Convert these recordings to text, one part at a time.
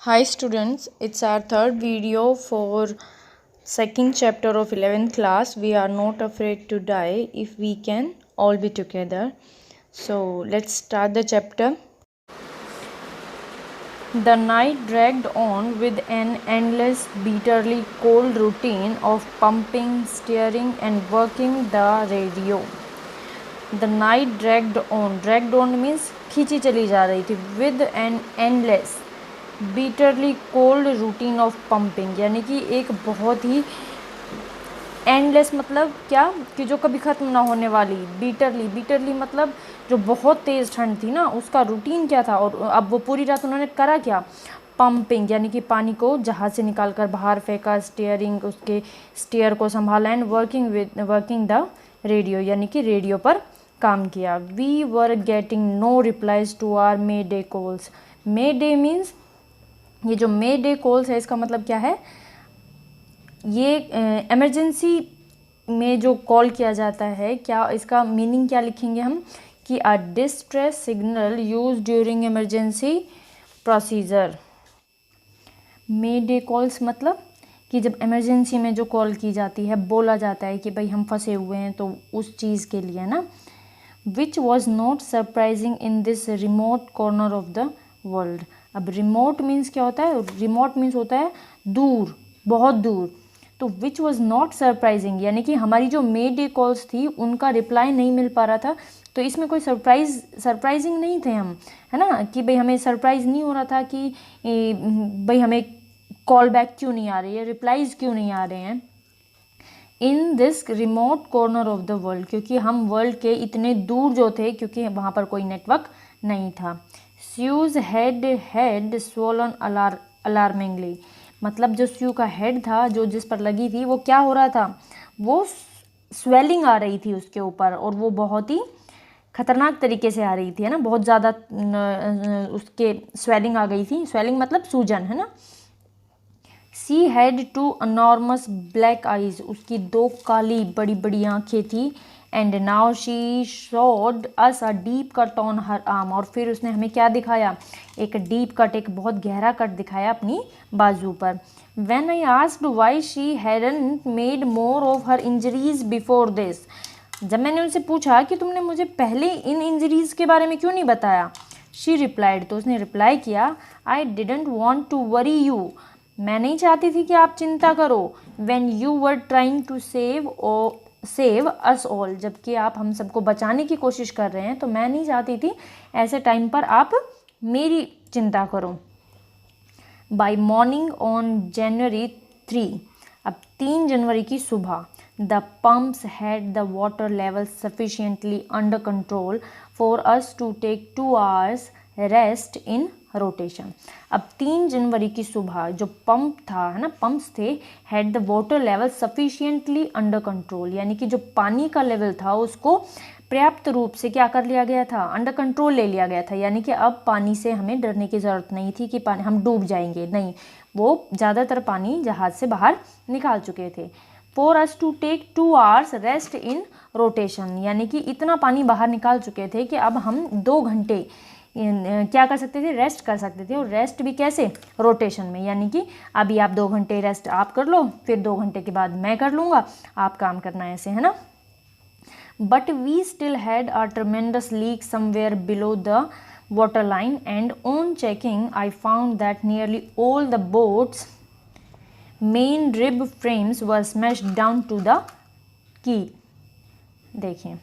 Hi students, it's our third video for second chapter of 11th class. We are not afraid to die if we can all be together. So let's start the chapter. The night dragged on with an endless, bitterly cold routine of pumping, steering and working the radio. The night dragged on means खींची चली जा रही थी with an endless bitterly cold routine of pumping, यानी कि एक बहुत ही endless मतलब क्या कि जो कभी ख़त्म ना होने वाली, बीटरली मतलब जो बहुत तेज़ ठंड थी ना, उसका रूटीन क्या था। और अब वो पूरी रात उन्होंने करा क्या, पंपिंग, यानी कि पानी को जहाज़ से निकाल कर बाहर फेंका, स्टीयरिंग उसके स्टीयर को संभाला, एंड वर्किंग द रेडियो, यानी कि रेडियो पर काम किया। We were getting no replies to our mayday calls. Mayday means ये जो मे डे कॉल्स है इसका मतलब क्या है, ये इमरजेंसी में जो कॉल किया जाता है, क्या इसका मीनिंग क्या लिखेंगे हम कि अ distress signal use during emergency procedure. मे डे कॉल्स मतलब कि जब इमरजेंसी में जो कॉल की जाती है, बोला जाता है कि भाई हम फंसे हुए हैं, तो उस चीज़ के लिए ना। Which was not surprising in this remote corner of the world. अब रिमोट मीन्स क्या होता है, रिमोट मीन्स होता है दूर, बहुत दूर। तो विच वॉज नॉट सरप्राइजिंग यानी कि हमारी जो मे डे कॉल्स थी उनका रिप्लाई नहीं मिल पा रहा था, तो इसमें कोई सरप्राइजिंग नहीं थे हम, है ना, कि भाई हमें सरप्राइज नहीं हो रहा था कि भाई हमें कॉल बैक क्यों नहीं आ रही है, रिप्लाइज क्यों नहीं आ रहे हैं in this remote corner of the world, क्योंकि हम वर्ल्ड के इतने दूर जो थे, क्योंकि वहाँ पर कोई नेटवर्क नहीं था। स्यूज हेड स्वोलन अलार्मिंगली, मतलब जो स्यू का हेड था, जो जिस पर लगी थी, वो क्या हो रहा था, वो स्वेलिंग आ रही थी उसके ऊपर, और वो बहुत ही खतरनाक तरीके से आ रही थी, है ना, बहुत ज़्यादा उसके स्वेलिंग आ गई थी। स्वेलिंग मतलब सूजन, है ना। She had two enormous black eyes, उसकी दो काली बड़ी बड़ी आँखें थी। And now she showed us a deep cut on her arm, और फिर उसने हमें क्या दिखाया, एक डीप कट, एक बहुत गहरा कट दिखाया अपनी बाजू पर। When I asked why she hadn't made more of her injuries before this, जब मैंने उनसे पूछा कि तुमने मुझे पहले इन इंजरीज के बारे में क्यों नहीं बताया, शी रिप्लाइड, तो उसने रिप्लाई किया, I didn't want to worry you, मैं नहीं चाहती थी कि आप चिंता करो। When you were trying to save us all, जबकि आप हम सबको बचाने की कोशिश कर रहे हैं, तो मैं नहीं चाहती थी ऐसे टाइम पर आप मेरी चिंता करो। बाय मॉर्निंग ऑन जनवरी 3, अब 3 जनवरी की सुबह, the pumps had the water level sufficiently under control for us to take 2 hours rest in rotation. अब 3 जनवरी की सुबह जो पंप था, है ना, पंप्स थे, had the water level sufficiently under control, यानी कि जो पानी का लेवल था उसको पर्याप्त रूप से क्या कर लिया गया था, अंडर कंट्रोल ले लिया गया था। यानी कि अब पानी से हमें डरने की ज़रूरत नहीं थी कि पानी हम डूब जाएंगे, नहीं, वो ज़्यादातर पानी जहाज़ से बाहर निकाल चुके थे। For us to take 2 hours rest in rotation, यानी कि इतना पानी बाहर निकाल चुके थे कि अब हम 2 घंटे क्या कर सकते थे, रेस्ट कर सकते थे। और रेस्ट भी कैसे, रोटेशन में, यानी कि अभी आप 2 घंटे रेस्ट आप कर लो, फिर 2 घंटे के बाद मैं कर लूँगा, आप काम करना, ऐसे, है ना। But we still had a tremendous leak somewhere below the water line, and on checking I found that nearly all the boat's main rib frames were smashed down to the keel. देखिए,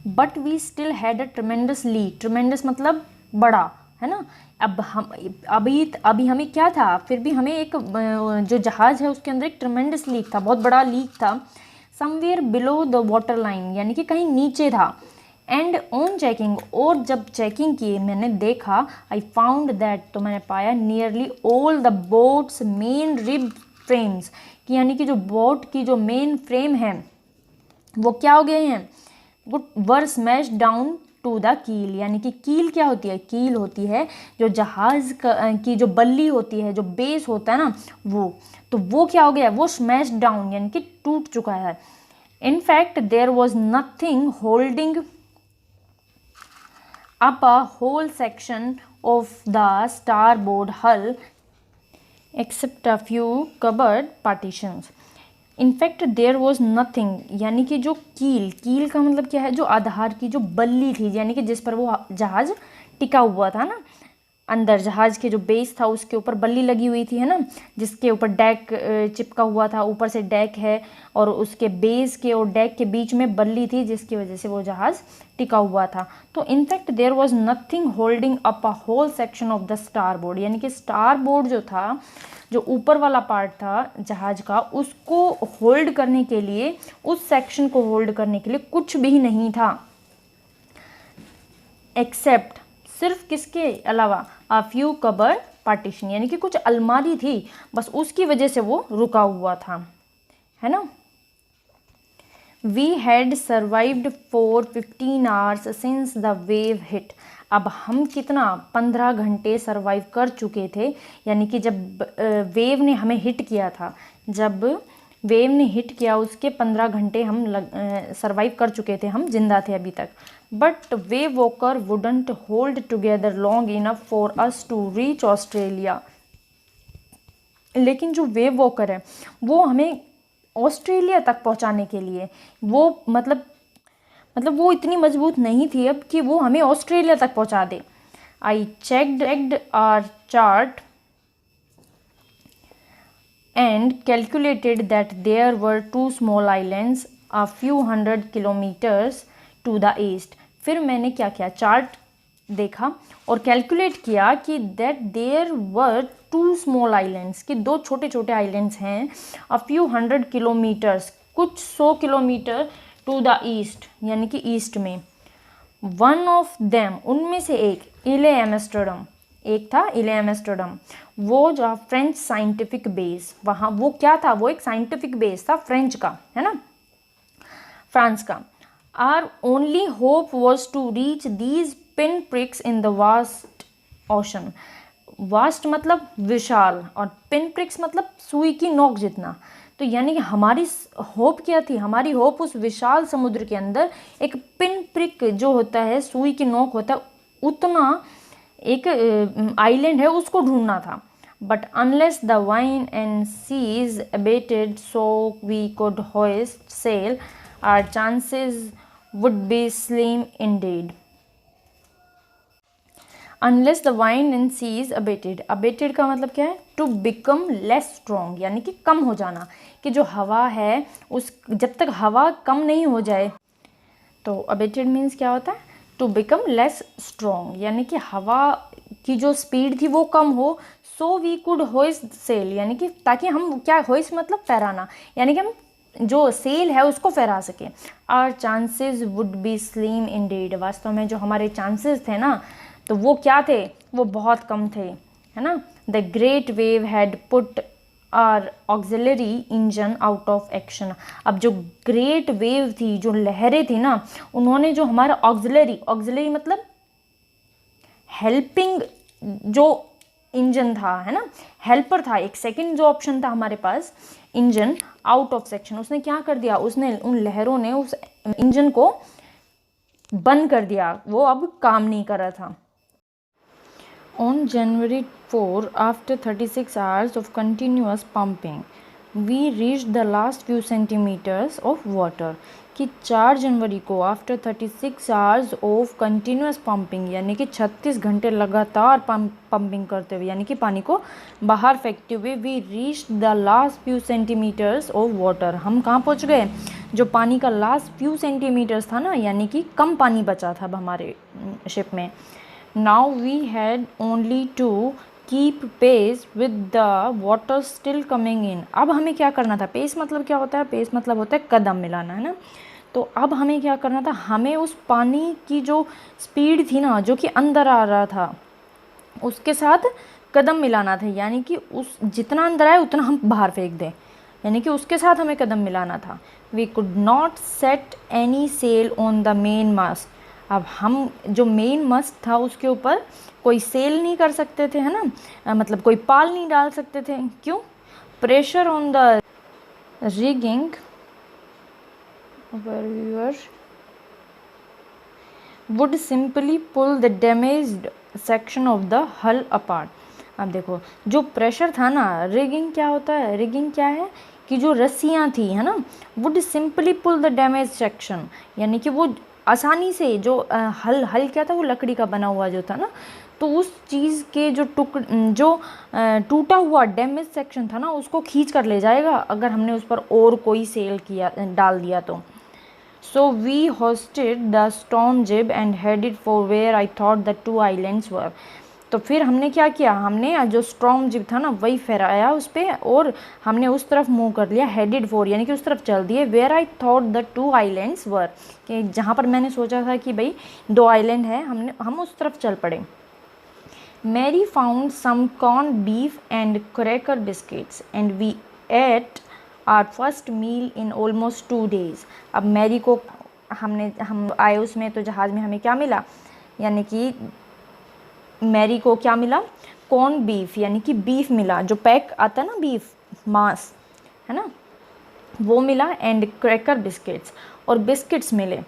but we still had a tremendous leak, tremendous मतलब बड़ा, है ना। अब हम अभी हमें क्या था, फिर भी हमें एक जो जहाज़ है उसके अंदर एक ट्रमेंडस लीक था, बहुत बड़ा लीक था। Somewhere below the water line, यानी कि कहीं नीचे था। एंड ऑन चेकिंग, और जब चेकिंग की मैंने देखा, आई फाउंड दैट, तो मैंने पाया, nearly all the boat's main rib frames, कि यानी कि जो बोट की जो मेन फ्रेम है वो क्या हो गए हैं, वर स्मैश डाउन टू द कील, यानी कि कील क्या होती है, कील होती है जो जहाज़ की जो बल्ली होती है, जो बेस होता है ना, वो, तो वो क्या हो गया, वो स्मैश डाउन यानी कि टूट चुका है। In fact there was nothing holding up a whole section of the starboard hull except a few cupboard partitions. In fact there was nothing, यानी कि जो कील का मतलब क्या है, जो आधार की जो बल्ली थी, यानी कि जिस पर वो जहाज टिका हुआ था ना, अंदर जहाज के जो बेस था उसके ऊपर बल्ली लगी हुई थी, है ना, जिसके ऊपर डेक चिपका हुआ था, ऊपर से डेक है और उसके बेस के और डेक के बीच में बल्ली थी, जिसकी वजह से वो जहाज टिका हुआ था. तो in fact there was nothing holding up a whole section of the starboard, यानी कि स्टारबोर्ड जो था, जो ऊपर वाला पार्ट था जहाज का, उसको होल्ड करने के लिए, उस सेक्शन को होल्ड करने के लिए कुछ भी नहीं था, एक्सेप्ट, सिर्फ किसके अलावा, अ फ्यू कबर्ड पार्टीशन, यानी कि कुछ अलमारी थी, बस उसकी वजह से वो रुका हुआ था, है ना. We had survived for 15 hours since the wave hit. अब हम कितना 15 घंटे सर्वाइव कर चुके थे, यानी कि जब वेव ने हमें हिट किया था, जब वेव ने हिट किया उसके 15 घंटे हम सर्वाइव कर चुके थे, हम जिंदा थे अभी तक. But Wave Walker wouldn't hold together long enough for us to reach Australia. लेकिन जो वेव वॉकर है वो हमें ऑस्ट्रेलिया तक पहुंचाने के लिए, वो मतलब वो इतनी मजबूत नहीं थी अब कि वो हमें ऑस्ट्रेलिया तक पहुंचा दे. I checked our chart and calculated that there were two small islands a few hundred kilometers to the east. फिर मैंने क्या किया, चार्ट देखा और कैलकुलेट किया कि that there were two small islands, कि दो छोटे छोटे आइलैंड्स हैं, a few hundred kilometers, कुछ 100 किलोमीटर, to the east, यानी कि ईस्ट में. One of them, उनमें से एक, इले एम्स्टर्डम, एक था इले एम्स्टर्डम, वो जो फ्रेंच साइंटिफिक बेस, वहाँ वो क्या था, वो एक साइंटिफिक बेस था फ्रेंच का, है ना, फ्रांस का. Our only hope was to reach these pin pricks in the vast ocean. Vast मतलब विशाल और पिन प्रिक्स मतलब सुई की नोक जितना. तो यानी कि हमारी होप क्या थी, हमारी होप उस विशाल समुद्र के अंदर एक पिन प्रिक जो होता है, सुई की नोक होता है, उतना एक आइलैंड है, उसको ढूंढना था. But unless the wind and seas abated so we could hoist sail, our chances would be slim indeed. Unless the wind and seas abated, abated का मतलब क्या है, टू बिकम लेस स्ट्रॉन्ग, यानी कि कम हो जाना, कि जो हवा है उस, जब तक हवा कम नहीं हो जाए, तो अबेटेड मीन्स क्या होता है, टू बिकम लेस स्ट्रॉन्ग, यानी कि हवा की जो स्पीड थी वो कम हो. So we could hoist sail, यानी कि ताकि हम क्या, होइस्ट मतलब फहराना, यानी कि हम जो सेल है उसको फहरा सके. Our chances would be slim indeed, वास्तव में जो हमारे चांसेस थे ना, तो वो क्या थे, वो बहुत कम थे, है ना. The great wave had put our auxiliary engine out of action. अब जो ग्रेट वेव थी, जो लहरें थी ना, उन्होंने जो हमारा ऑक्सिलरी मतलब हेल्पिंग जो इंजन था, है ना, हेल्पर था, एक सेकंड जो ऑप्शन था हमारे पास, इंजन आउट ऑफ सेक्शन, उसने क्या कर दिया, उसने उन लहरों ने उस इंजन को बंद कर दिया, वो अब काम नहीं कर रहा था. On January 4, after 36 hours of continuous pumping, we reached the last few centimeters of water. कि 4 जनवरी को after 36 hours of continuous pumping, यानी कि 36 घंटे लगातार पंपिंग करते हुए, यानी कि पानी को बाहर फेंकते हुए, we reached the last few centimetres of water. हम कहाँ पहुँच गए, जो पानी का लास्ट फ्यू सेंटीमीटर्स था ना, यानी कि कम पानी बचा था अब हमारे शिप में. Now we had only to keep pace with the water still coming in. अब हमें क्या करना था, पेस मतलब क्या होता है, पेस मतलब होता है कदम मिलाना, है ना. तो अब हमें क्या करना था, हमें उस पानी की जो स्पीड थी ना, जो कि अंदर आ रहा था, उसके साथ कदम मिलाना था, यानी कि उस जितना अंदर आए उतना हम बाहर फेंक दें, यानी कि उसके साथ हमें कदम मिलाना था. We could not set any sail on the main mast. अब हम जो मेन मस्ट था उसके ऊपर कोई सेल नहीं कर सकते थे, है ना, मतलब कोई पाल नहीं डाल सकते थे. क्यों, pressure on the rigging would simply pull the damaged section of the hull apart. अब देखो जो प्रेशर था ना, रिगिंग क्या होता है, रिगिंग क्या है कि जो रस्सियाँ थी है ना, would simply pull the damage section, यानी कि वो आसानी से जो हल क्या था, वो लकड़ी का बना हुआ जो था ना, तो उस चीज़ के जो टूटा हुआ डैमेज सेक्शन था ना, उसको खींच कर ले जाएगा अगर हमने उस पर और कोई सेल किया डाल दिया तो। So we hoisted the storm jib and headed for where I thought the two islands were. तो फिर हमने क्या किया, हमने जो स्ट्रॉन्ग जिब था ना वही फहराया उस पर और हमने उस तरफ मूव कर लिया, हेडेड फॉर यानी कि उस तरफ चल दिए, where I thought the two islands were, कि जहाँ पर मैंने सोचा था कि भाई 2 आइलैंड है, हम उस तरफ चल पड़े। Mary found some corn beef and cracker biscuits and we ate our first meal in almost 2 days। अब मैरी को हम आए उसमें तो जहाज़ में हमें क्या मिला, यानी कि मैरी को क्या मिला, कॉर्न बीफ यानी कि बीफ मिला, जो पैक आता है ना बीफ, मांस है ना, वो मिला, एंड क्रैकर बिस्किट्स और बिस्किट्स मिले,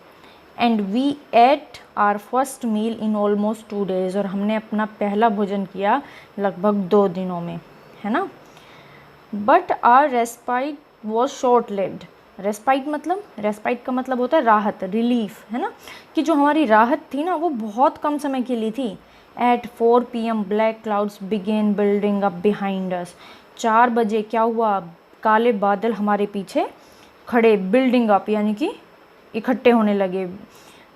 and we ate our first meal in almost 2 days, और हमने अपना पहला भोजन किया लगभग 2 दिनों में, है ना। But our respite was short lived. Respite का मतलब होता है राहत, रिलीफ, है ना, कि जो हमारी राहत थी ना वो बहुत कम समय के लिए थी। At 4 PM black clouds began building up behind us. 4 बजे क्या हुआ, काले बादल हमारे पीछे खड़े, बिल्डिंग अप यानी कि इकट्ठे होने लगे।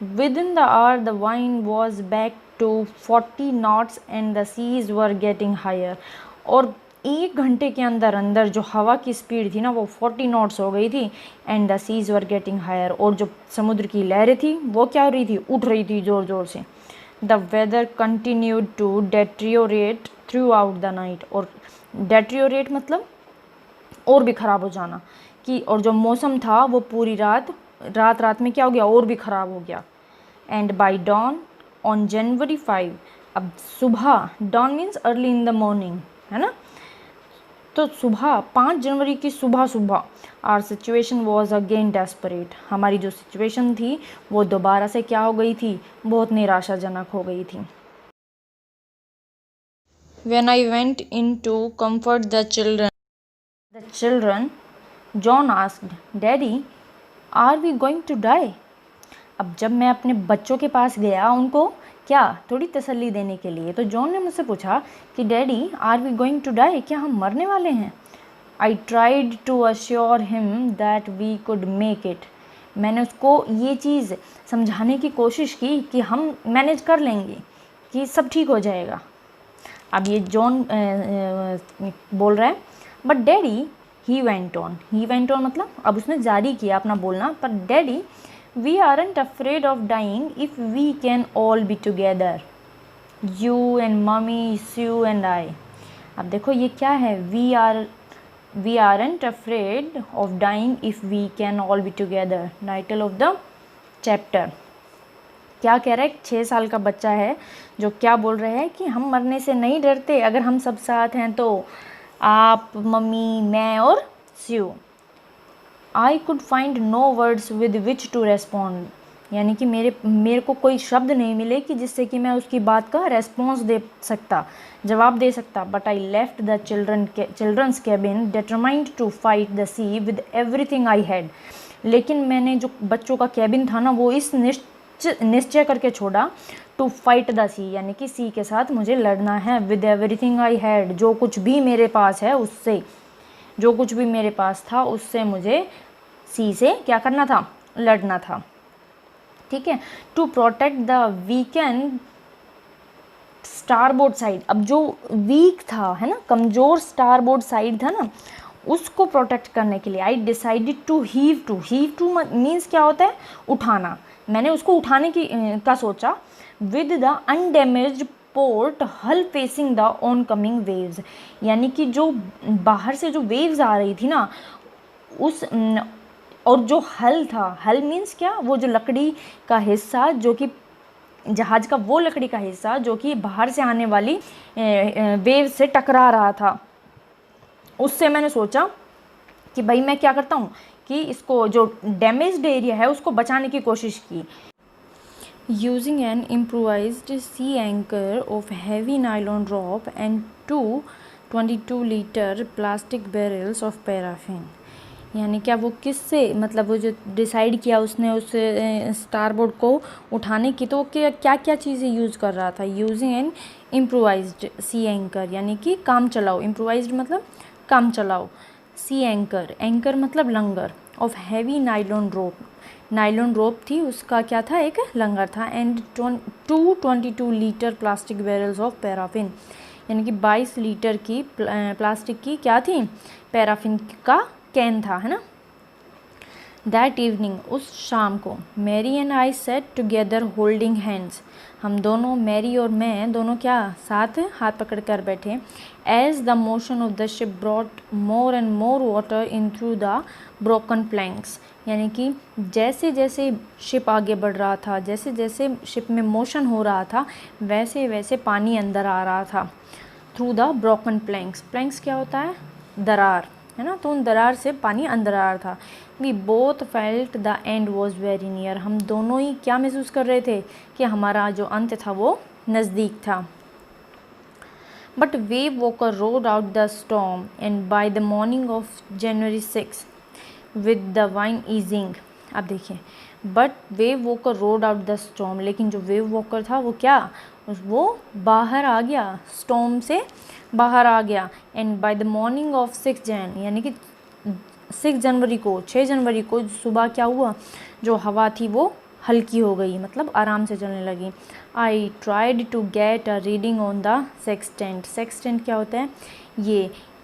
Within the hour the wind was back to 40 knots and the seas were getting higher. और 1 घंटे के अंदर अंदर जो हवा की स्पीड थी ना वो 40 knots हो गई थी, and the seas were getting higher, और जो समुद्र की लहरें थी वो क्या हो रही थी, उठ रही थी ज़ोर ज़ोर से। The weather continued to deteriorate throughout the night. और डेट्रियोरेट मतलब और भी ख़राब हो जाना, कि और जो मौसम था वो पूरी रात में क्या हो गया, और भी ख़राब हो गया। And by dawn on January 5, अब सुबह, dawn means early in the morning, है ना, तो सुबह 5 जनवरी की सुबह our situation was again desperate. हमारी जो सिचुएशन थी वो दोबारा से क्या हो गई थी, बहुत निराशाजनक हो गई थी। When I went in to comfort the children, John asked, Daddy, are we going to die? अब जब मैं अपने बच्चों के पास गया उनको क्या थोड़ी तसल्ली देने के लिए, तो जॉन ने मुझसे पूछा कि daddy are we going to die, क्या हम मरने वाले हैं। I tried to assure him that we could make it. मैंने उसको ये चीज़ समझाने की कोशिश की कि हम मैनेज कर लेंगे, कि सब ठीक हो जाएगा। अब ये जॉन बोल रहा है, but daddy, he went on मतलब अब उसने जारी किया अपना बोलना, पर daddy, we aren't afraid of dying if we can all be together, you and mommy, Sue and I। अब देखो ये क्या है, we aren't afraid of dying if we can all be together, title of the chapter. क्या कह रहा है, 6 साल का बच्चा है जो क्या बोल रहा है कि हम मरने से नहीं डरते अगर हम सब साथ हैं तो, आप, मम्मी, मैं और Sue. I could find no words with which to respond, यानी कि मेरे को कोई शब्द नहीं मिले कि जिससे कि मैं उसकी बात का रेस्पॉन्स दे सकता, जवाब दे सकता। But I left the children's cabin determined to fight the sea with everything I had. लेकिन मैंने जो बच्चों का कैबिन था ना वो इस निश्चय करके छोड़ा, टू फाइट द सी यानी कि सी के साथ मुझे लड़ना है, विद एवरीथिंग आई हैड जो कुछ भी मेरे पास है उससे, जो कुछ भी मेरे पास था उससे मुझे सी से क्या करना था, लड़ना था। ठीक है, to protect the weakened starboard side. अब जो वीक था, है ना, कमज़ोर स्टारबोर्ड साइड था ना, उसको प्रोटेक्ट करने के लिए I decided to heave to मीन्स क्या होता है, उठाना। मैंने उसको उठाने का सोचा। With the undamaged port hull facing the oncoming waves, यानी कि जो बाहर से जो वेव्स आ रही थी ना उस, और जो हल था, हल मीन्स क्या, वो जो लकड़ी का हिस्सा जो कि जहाज़ का, वो लकड़ी का हिस्सा जो कि बाहर से आने वाली वेव से टकरा रहा था, उससे मैंने सोचा कि भाई मैं क्या करता हूँ कि इसको जो डैमेज्ड एरिया है उसको बचाने की कोशिश की। Using an improvised sea anchor of heavy nylon rope and two 22-liter plastic barrels of paraffin. यानी क्या वो किससे, मतलब वो जो डिसाइड किया उसने उस स्टारबोर्ड को उठाने की, तो क्या क्या चीज़ें यूज़ कर रहा था. यूजिंग एन इम्प्रोवाइज्ड सी एंकर, यानी कि काम चलाओ. इम्प्रोवाइज्ड मतलब काम चलाओ. सी एंकर, एंकर मतलब लंगर. Of heavy nylon rope, nylon rope थी, उसका क्या था, एक लंगर था. And 22 plastic barrels of paraffin, यानी कि 22 लीटर की प्लास्टिक की क्या थी, पैराफिन का कैन था, है ना. दैट इवनिंग, उस शाम को, Mary and I sat together holding hands, हम दोनों, मैरी और मैं दोनों क्या साथ हाथ पकड़ कर बैठे. As the motion of the ship brought more and more water in through the broken planks, यानी कि जैसे जैसे शिप आगे बढ़ रहा था, जैसे जैसे शिप में मोशन हो रहा था, वैसे वैसे पानी अंदर आ रहा था. Through the broken planks, planks क्या होता है, दरार, है ना. तो उन दरार से पानी अंदर आ रहा था. We both felt the end was very near, हम दोनों ही क्या महसूस कर रहे थे कि हमारा जो अंत था वो नज़दीक था. But Wave walker road out the storm and by the morning of January 6 with the wine easing. अब देखिए, but Wave walker road out the storm, लेकिन जो वेव वॉकर था वो क्या, वो बाहर आ गया, स्टॉर्म से बाहर आ गया. And by the morning of 6 Jan, यानी कि 6 जनवरी को, 6 जनवरी को सुबह क्या हुआ, जो हवा थी वो हल्की हो गई, मतलब आराम से चलने लगी. I tried to get a reading on the sextant. Sextant क्या होता है,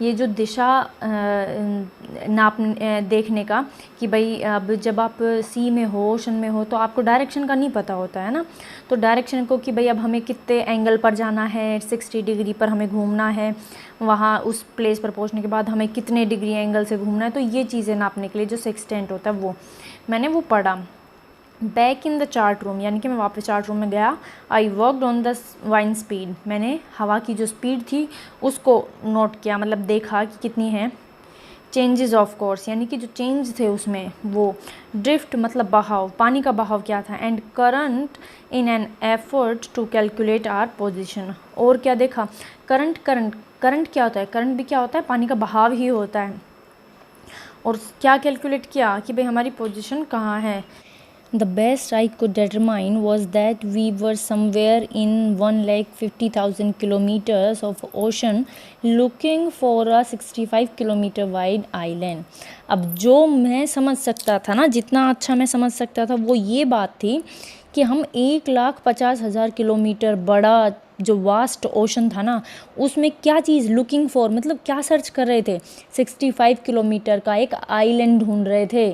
ये जो दिशा नाप देखने का, कि भाई अब जब आप सी में हो, ओशन में हो, तो आपको डायरेक्शन का नहीं पता होता है ना. तो डायरेक्शन को कि भाई अब हमें कितने एंगल पर जाना है, 60 डिग्री पर हमें घूमना है, वहाँ उस प्लेस पर पहुँचने के बाद हमें कितने डिग्री एंगल से घूमना है, तो ये चीज़ें नापने के लिए जो सेक्सटेंट होता है वो मैंने वो पढ़ा. Back in the chart room, यानी कि मैं वापस चार्ट रूम में गया. I worked on the wine speed, मैंने हवा की जो स्पीड थी उसको नोट किया, मतलब देखा कि कितनी है. चेंजेस ऑफ कोर्स, यानी कि जो चेंज थे उसमें वो. ड्रिफ्ट मतलब बहाव, पानी का बहाव क्या था. And current in an effort to calculate our position, और क्या देखा, करंट. करंट क्या होता है, करंट भी क्या होता है, पानी का बहाव ही होता है. और क्या कैलकुलेट किया कि भाई हमारी पोजीशन कहाँ है. The best I could determine was that we were somewhere in 150,000 kilometers of ocean looking for a 65 kilometer wide island. अब जो मैं समझ सकता था ना, जितना अच्छा मैं समझ सकता था, वो ये बात थी कि हम 1,50,000 किलोमीटर बड़ा जो वास्ट ओशन था ना, उसमें क्या चीज़ लुकिंग फॉर, मतलब क्या सर्च कर रहे थे, 65 किलोमीटर का एक आइलैंड ढूंढ रहे थे.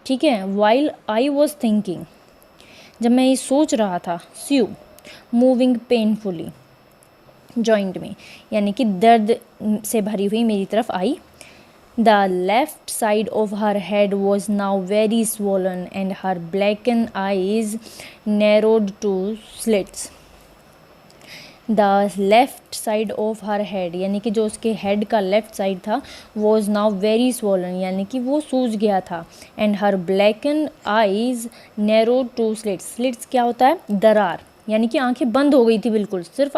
ठीक है. वाइल आई वॉज थिंकिंग, जब मैं ये सोच रहा था, स्यू मूविंग पेनफुली जॉइंट में, यानी कि दर्द से भरी हुई मेरी तरफ आई. The left side of her head was now very swollen and her blacken eyes narrowed to slits. The left side of her head, यानी कि जो उसके हेड का लेफ्ट साइड था, वॉज नाउ वेरी स्वॉलन, यानी कि वो सूज गया था. And her blacken eyes narrow to slits. Slits क्या होता है, दरार, यानी कि आंखें बंद हो गई थी बिल्कुल, सिर्फ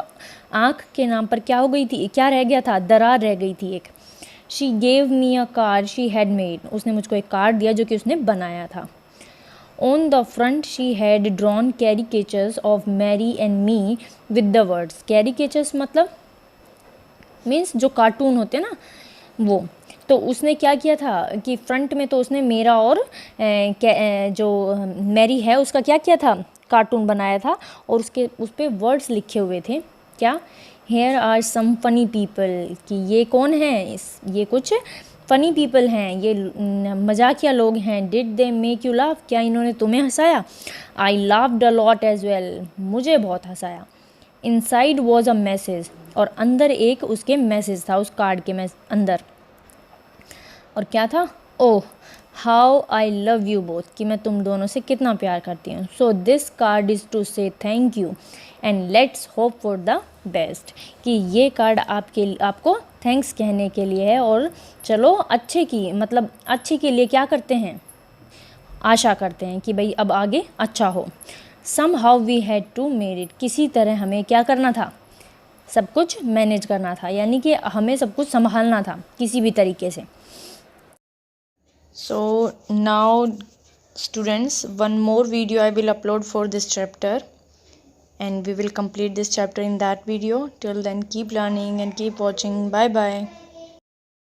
आंख के नाम पर क्या हो गई थी, क्या रह गया था, दरार रह गई थी एक. She gave me a card she had made, उसने मुझको एक कार्ड दिया जो कि उसने बनाया था. On the front she had drawn caricatures of Mary and me with the words. Caricatures मतलब मीन्स जो कार्टून होते हैं ना वो. तो उसने क्या किया था कि फ्रंट में तो उसने मेरा और जो मैरी है उसका क्या किया था, कार्टून बनाया था, और उसके उस पर वर्ड्स लिखे हुए थे. क्या, Here are some funny people, कि ये कौन है, ये कुछ फ़नी पीपल हैं, ये मजाकिया लोग हैं. Did they make you laugh, क्या इन्होंने तुम्हें हंसाया. I laughed a lot as well, मुझे बहुत हंसाया. इनसाइड वॉज अ मैसेज, और अंदर एक उसके मैसेज था, उस कार्ड के अंदर. और क्या था, oh how I love you both, कि मैं तुम दोनों से कितना प्यार करती हूँ. So this card is to say thank you and let's hope for the best, कि ये कार्ड आपको थैंक्स कहने के लिए है, और चलो अच्छे की, मतलब अच्छे के लिए क्या करते हैं, आशा करते हैं कि भाई अब आगे अच्छा हो. somehow we had to manage, किसी तरह हमें क्या करना था, सब कुछ मैनेज करना था, यानी कि हमें सब कुछ संभालना था किसी भी तरीके से. So now students, one more video I will upload for this chapter, and we will complete this chapter in that video. Till then, keep learning and keep watching. Bye bye.